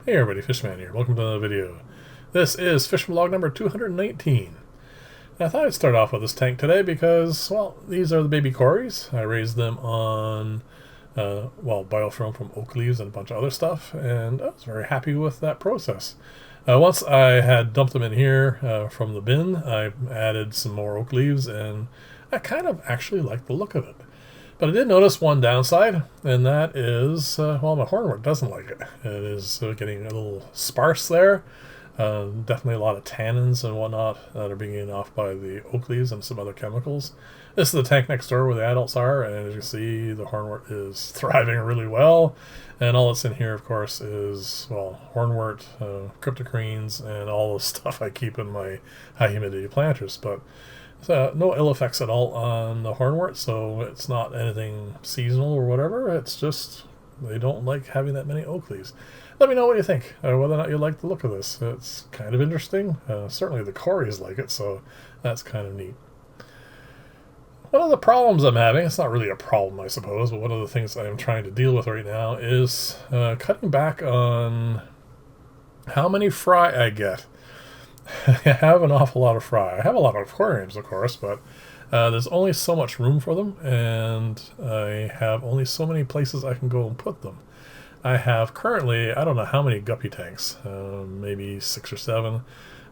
Hey everybody, Fishman here. Welcome to another video. This is fishing log number 219. I thought I'd start off with this tank today because, well, these are the baby Corys. I raised them on, biofilm from oak leaves and a bunch of other stuff, and I was very happy with that process. Once I had dumped them in here from the bin, I added some more oak leaves, and I kind of actually like the look of it. But I did notice one downside, and that is, my hornwort doesn't like it. It is getting a little sparse there. Definitely a lot of tannins and whatnot that are being eaten off by the oak leaves and some other chemicals. This is the tank next door where the adults are, and as you see, the hornwort is thriving really well. And all that's in here, of course, is, hornwort, cryptocorenes, and all the stuff I keep in my high humidity planters. But no ill effects at all on the hornwort, so it's not anything seasonal or whatever. It's just they don't like having that many oak leaves. Let me know what you think, whether or not you like the look of this. It's kind of interesting. Certainly the Corys like it, so that's kind of neat. One of the problems I'm having, it's not really a problem I suppose, but one of the things I'm trying to deal with right now is cutting back on how many fry I get. I have an awful lot of fry. I have a lot of aquariums, of course, but there's only so much room for them, and I have only so many places I can go and put them. I have currently, I don't know how many guppy tanks, maybe 6 or 7.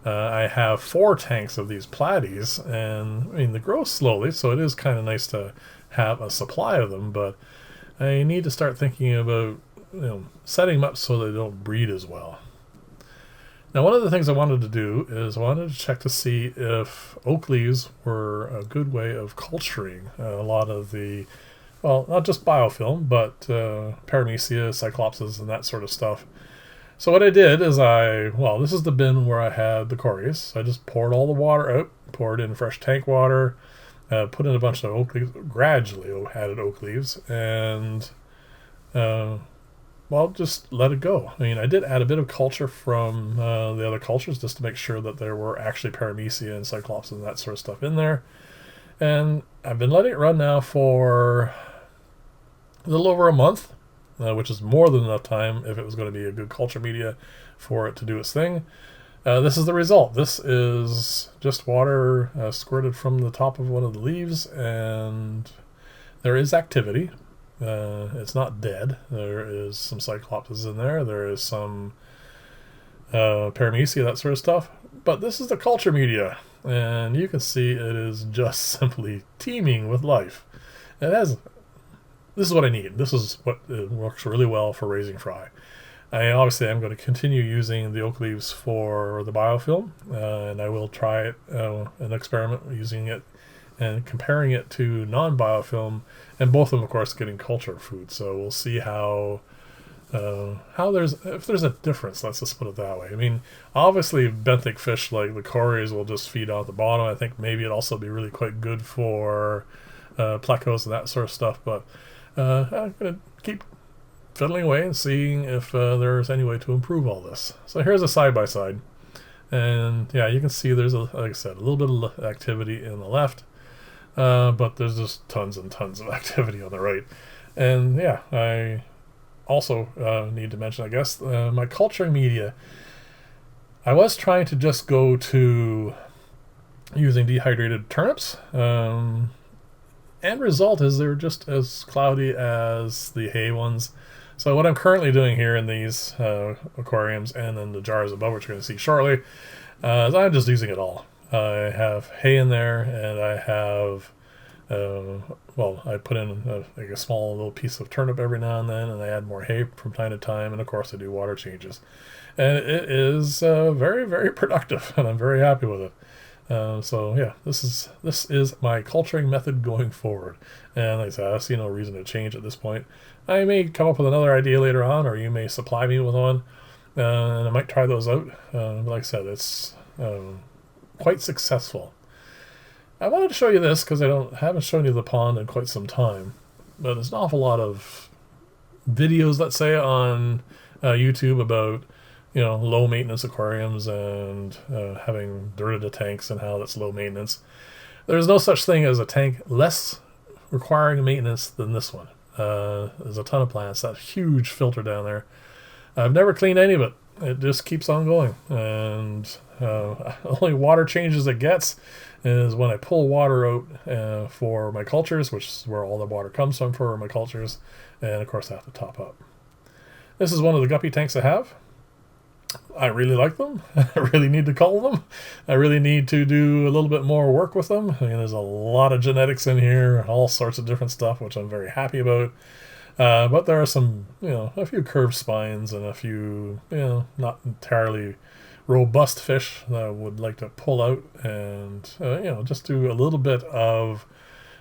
I have 4 tanks of these platies, and I mean, they grow slowly, so it is kind of nice to have a supply of them, but I need to start thinking about, setting them up so they don't breed as well. Now, one of the things I wanted to do is I wanted to check to see if oak leaves were a good way of culturing a lot of the, not just biofilm, but paramecia, cyclopses, and that sort of stuff. So what I did is this is the bin where I had the Corys. So I just poured all the water out, poured in fresh tank water, put in a bunch of oak leaves, gradually added oak leaves, and just let it go. I mean, I did add a bit of culture from the other cultures just to make sure that there were actually paramecia and cyclops and that sort of stuff in there. And I've been letting it run now for a little over a month, which is more than enough time if it was going to be a good culture media for it to do its thing. This is the result. This is just water squirted from the top of one of the leaves, and there is activity. It's not dead. There is some cyclopses in there. There is some paramecia, that sort of stuff. But this is the culture media, and you can see it is just simply teeming with life. This is what I need. This is what works really well for raising fry. I'm going to continue using the oak leaves for the biofilm, and I will try it, an experiment using it and comparing it to non-biofilm, and both of them, of course, getting culture food. So we'll see if there's a difference. Let's just put it that way. I mean, obviously, benthic fish like the Corys will just feed off the bottom. I think maybe it'd also be really quite good for plecos and that sort of stuff. But I'm going to keep fiddling away and seeing if there's any way to improve all this. So here's a side-by-side. And yeah, you can see there's, like I said, a little bit of activity in the left. But there's just tons and tons of activity on the right. And yeah, I also need to mention, I guess, my culturing media. I was trying to just go to using dehydrated turnips. End result is they're just as cloudy as the hay ones. So what I'm currently doing here in these aquariums and then the jars above, which you're going to see shortly, is I'm just using it all. I have hay in there, and I have, I put in a small little piece of turnip every now and then, and I add more hay from time to time, and of course I do water changes. And it is very, very productive, and I'm very happy with it. So yeah, this is my culturing method going forward. And like I said, I see no reason to change at this point. I may come up with another idea later on, or you may supply me with one, and I might try those out. Like I said, it's quite successful. I wanted to show you this because I haven't shown you the pond in quite some time, but there's an awful lot of videos, let's say, on YouTube about low maintenance aquariums and having dirt in the tanks and how that's low maintenance. There's no such thing as a tank less requiring maintenance than this one. There's a ton of plants, that huge filter down there. I've never cleaned any of it. it just keeps on going. And only water changes it gets is when I pull water out for my cultures, which is where all the water comes from for my cultures. And of course I have to top up. This is one of the guppy tanks I have. I really like them. I really need to cull them. I really need to do a little bit more work with them. I mean, there's a lot of genetics in here, all sorts of different stuff, which I'm very happy about. But there are some, a few curved spines and a few, not entirely robust fish that I would like to pull out and, just do a little bit of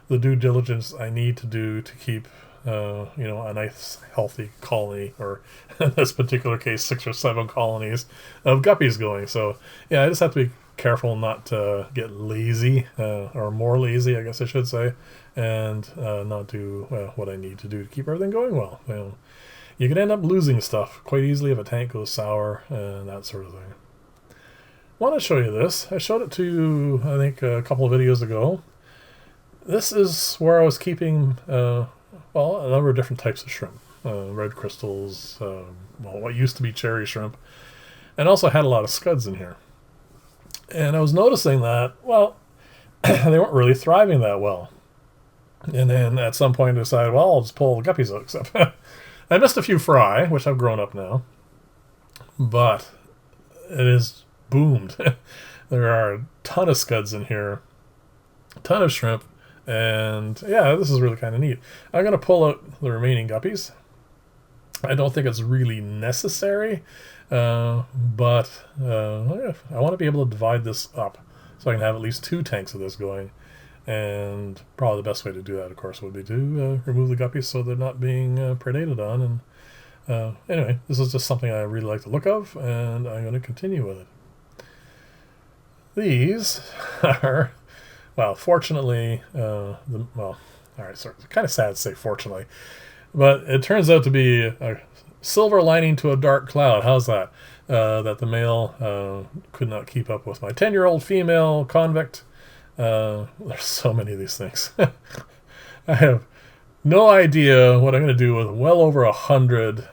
the due diligence I need to do to keep a nice healthy colony, or in this particular case 6 or 7 colonies of guppies going. So yeah, I just have to be careful not to get lazy, or more lazy I guess I should say, and not do what I need to do to keep everything going well. You can end up losing stuff quite easily if a tank goes sour and that sort of thing. I want to show you this. I showed it to you I think a couple of videos ago. This is where I was keeping a number of different types of shrimp. Red crystals, what used to be cherry shrimp, and also had a lot of scuds in here. And I was noticing that, they weren't really thriving that well. And then at some point I decided, I'll just pull the guppies out. Except I missed a few fry, which I've grown up now. But it is boomed. There are a ton of scuds in here, a ton of shrimp. And yeah, this is really kind of neat. I'm going to pull out the remaining guppies. I don't think it's really necessary, but I want to be able to divide this up so I can have at least 2 tanks of this going. And probably the best way to do that, of course, would be to remove the guppies so they're not being predated on. And anyway, this is just something I really like the look of, and I'm going to continue with it. These are... Well, fortunately, all right, so it's kind of sad to say fortunately, but it turns out to be a silver lining to a dark cloud. How's that? That the male could not keep up with my 10-year-old female convict. There's so many of these things. I have no idea what I'm going to do with well over 100,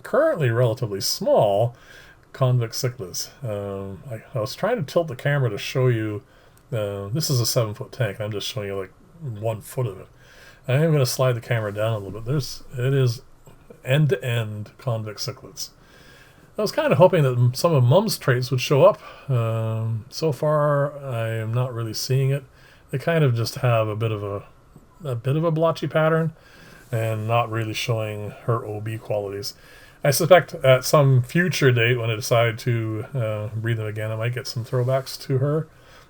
currently relatively small Convict cichlids. I was trying to tilt the camera to show you, this is a 7-foot tank, and I'm just showing you like 1 foot of it. I am going to slide the camera down a little bit. It is end-to-end Convict cichlids. I was kind of hoping that some of Mum's traits would show up. So far, I am not really seeing it. They kind of just have a bit of a blotchy pattern, and not really showing her OB qualities. I suspect at some future date when I decide to breed them again, I might get some throwbacks to her.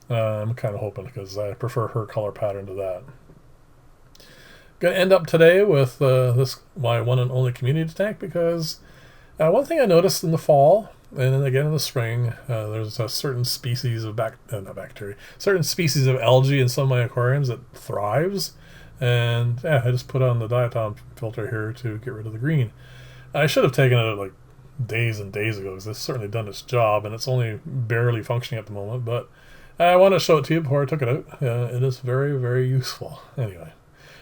I'm kind of hoping, because I prefer her color pattern to that. Going to end up today with this my one and only community tank, because one thing I noticed in the fall and then again in the spring, there's a certain species of certain species of algae in some of my aquariums that thrives. And yeah, I just put on the diatom filter here to get rid of the green. I should have taken it like days and days ago, because it's certainly done its job, and it's only barely functioning at the moment, but I want to show it to you before I took it out. It is very, very useful. Anyway,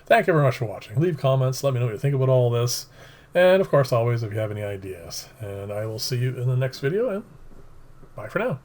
thank you very much for watching. Leave comments, let me know what you think about all this, and of course always if you have any ideas. And I will see you in the next video, and bye for now.